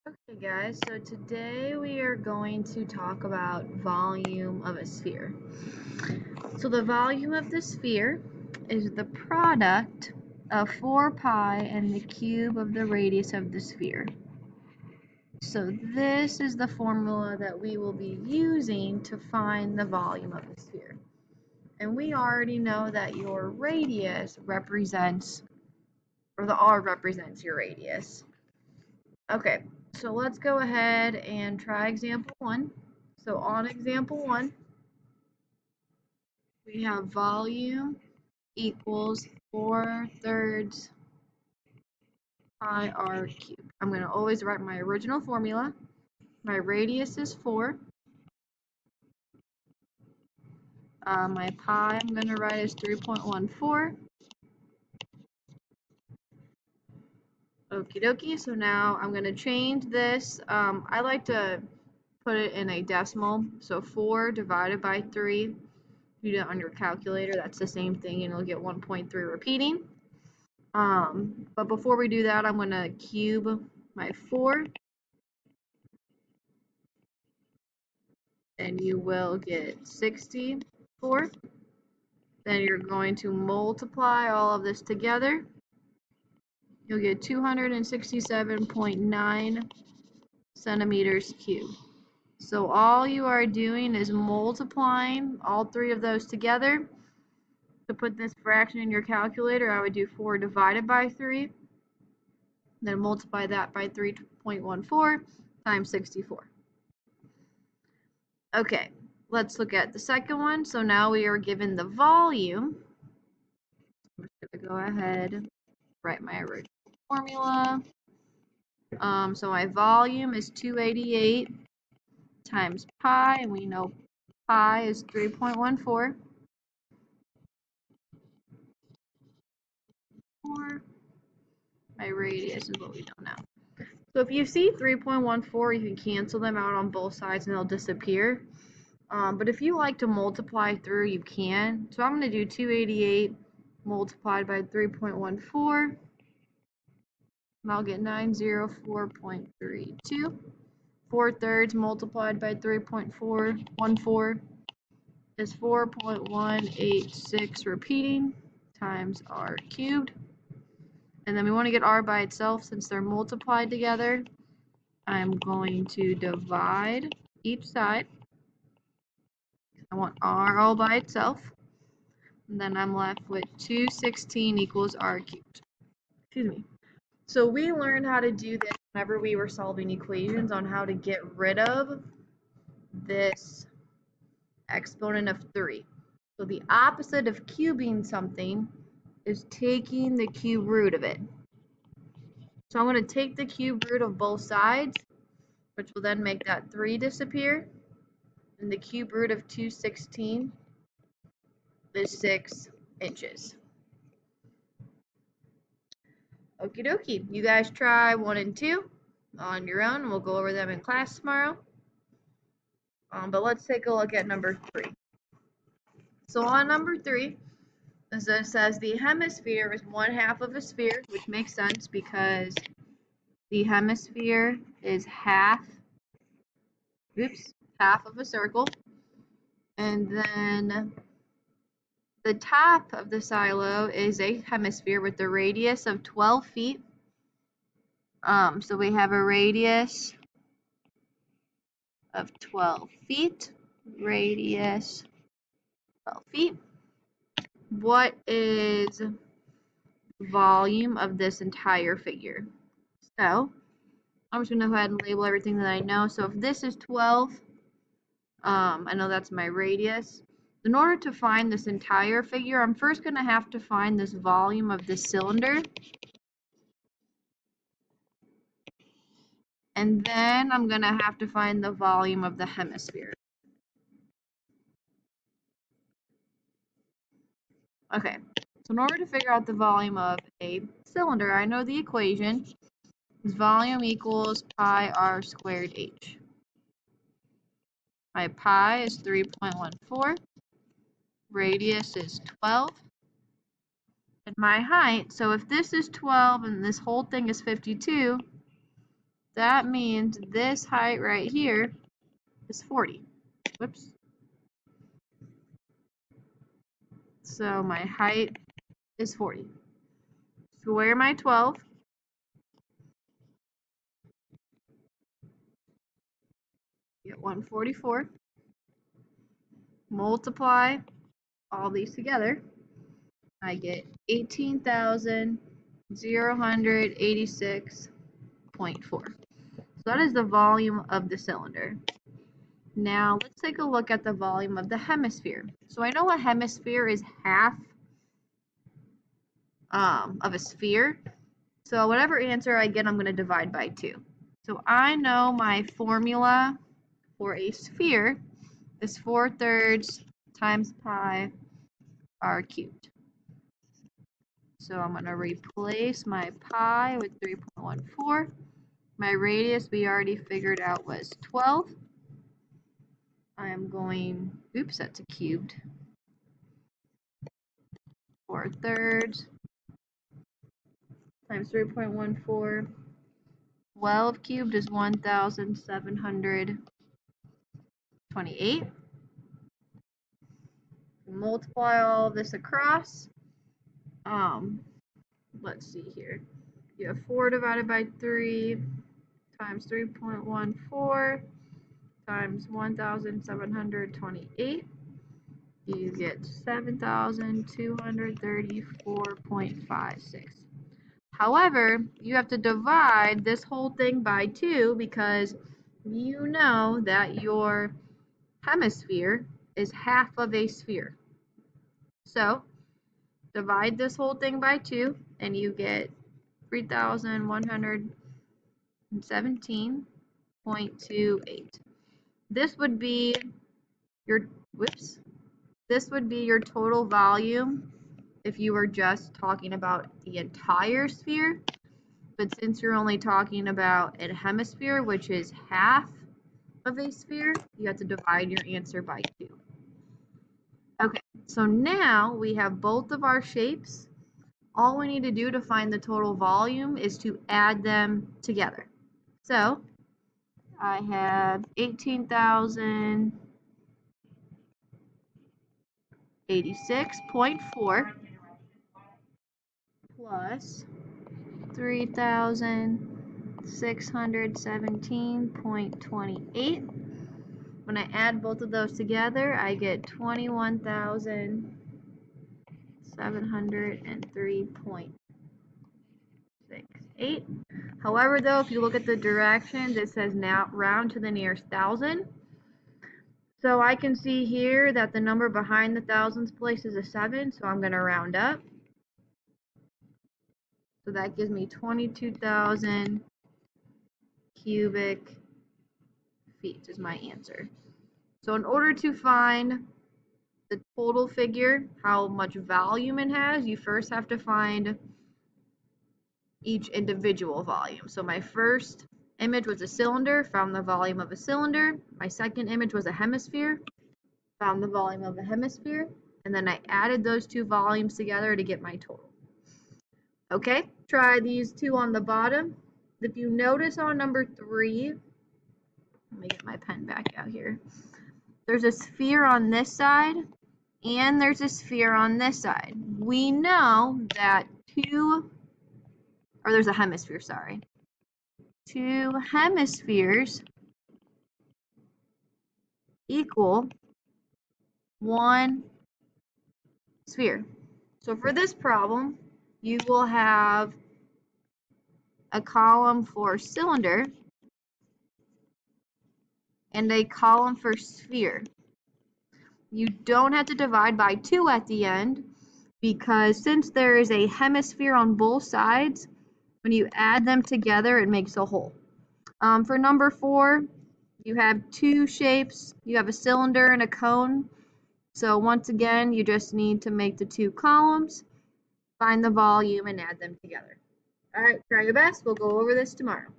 Okay guys, so today we are going to talk about volume of a sphere. So the volume of the sphere is the product of 4 pi and the cube of the radius of the sphere. So this is the formula that we will be using to find the volume of the sphere. And we already know that your radius represents, or the R represents your radius. Okay, so let's go ahead and try example 1. So on example 1, we have volume equals 4/3 pi r cubed. I'm going to always write my original formula. My radius is 4. My pi I'm going to write as 3.14. Okie dokie, so now I'm going to change this. I like to put it in a decimal, so 4 divided by 3. You do it on your calculator, that's the same thing, and you'll get 1.3 repeating. But before we do that, I'm going to cube my 4, and you will get 64. Then you're going to multiply all of this together. You'll get 267.9 centimeters cubed. So all you are doing is multiplying all 3 of those together. To put this fraction in your calculator, I would do 4 divided by 3, then multiply that by 3.14 times 64. Okay, let's look at the second one. So now we are given the volume. I'm just going to go ahead and write my original formula. So my volume is 288 times pi, and we know pi is 3.14. My radius is what we know now. So if you see 3.14, you can cancel them out on both sides and they'll disappear. But if you like to multiply through, you can. So I'm going to do 288 multiplied by 3.14. And I'll get 904.32. 4/3 multiplied by 3.414 is 4.186 repeating times r cubed. And then we want to get r by itself since they're multiplied together. I'm going to divide each side. I want r all by itself. And then I'm left with 216 equals r cubed. Excuse me. So we learned how to do this whenever we were solving equations on how to get rid of this exponent of 3. So the opposite of cubing something is taking the cube root of it. So I'm going to take the cube root of both sides, which will then make that 3 disappear. And the cube root of 216 is 6 inches. Okie dokie. You guys try 1 and 2 on your own, and we'll go over them in class tomorrow. But let's take a look at number 3. So on number 3, it says the hemisphere is 1/2 of a sphere, which makes sense because the hemisphere is half of a circle. And then the top of the silo is a hemisphere with a radius of 12 feet. So we have a radius of 12 feet. Radius 12 feet. What is the volume of this entire figure? So I'm just going to go ahead and label everything that I know. So if this is 12, I know that's my radius. In order to find this entire figure, I'm first going to have to find this volume of this cylinder. And then I'm going to have to find the volume of the hemisphere. Okay, so in order to figure out the volume of a cylinder, I know the equation is volume equals pi r squared h. My pi is 3.14, radius is 12, and my height, so if this is 12 and this whole thing is 52, that means this height right here is 40. Whoops. So my height is 40. Square my 12. Get 144. Multiply all these together. I get 18,086.4. So that is the volume of the cylinder. Now let's take a look at the volume of the hemisphere. So I know a hemisphere is half of a sphere. So whatever answer I get, I'm going to divide by 2. So I know my formula for a sphere is 4/3 times pi r cubed. So I'm going to replace my pi with 3.14. My radius we already figured out was 12. I am going, oops, that's a cubed. 4/3 times 3.14. 12 cubed is 1,728. Multiply all of this across. Let's see here. You have 4 divided by 3 times 3.14 times 1,728. You get 7,234.56. However, you have to divide this whole thing by 2 because you know that your hemisphere is half of a sphere. So, divide this whole thing by 2 and you get 3,117.28. This would be your total volume if you were just talking about the entire sphere. But since you're only talking about a hemisphere, which is half of a sphere, you have to divide your answer by 2. Okay, so now we have both of our shapes. All we need to do to find the total volume is to add them together. So I have 18,086.4 plus 3,617.28. When I add both of those together, I get 21,703.68. However, though, if you look at the directions, it says now round to the nearest thousand. So I can see here that the number behind the thousands place is a 7, so I'm going to round up. So that gives me 22,000 cubic feet is my answer. So in order to find the total figure, how much volume it has, you first have to find each individual volume. So my first image was a cylinder, found the volume of a cylinder. My second image was a hemisphere, found the volume of a hemisphere, and then I added those two volumes together to get my total. Okay, try these two on the bottom. If you notice on number 3, let me get my pen back out here. There's a sphere on this side, and there's a sphere on this side. We know that there's a hemisphere, sorry. 2 hemispheres equal 1 sphere. So for this problem, you will have a column for cylinder and a column for sphere. You don't have to divide by 2 at the end because since there is a hemisphere on both sides, when you add them together, it makes a whole. For number 4, you have 2 shapes. You have a cylinder and a cone. So once again, you just need to make the 2 columns, find the volume, and add them together. All right, try your best. We'll go over this tomorrow.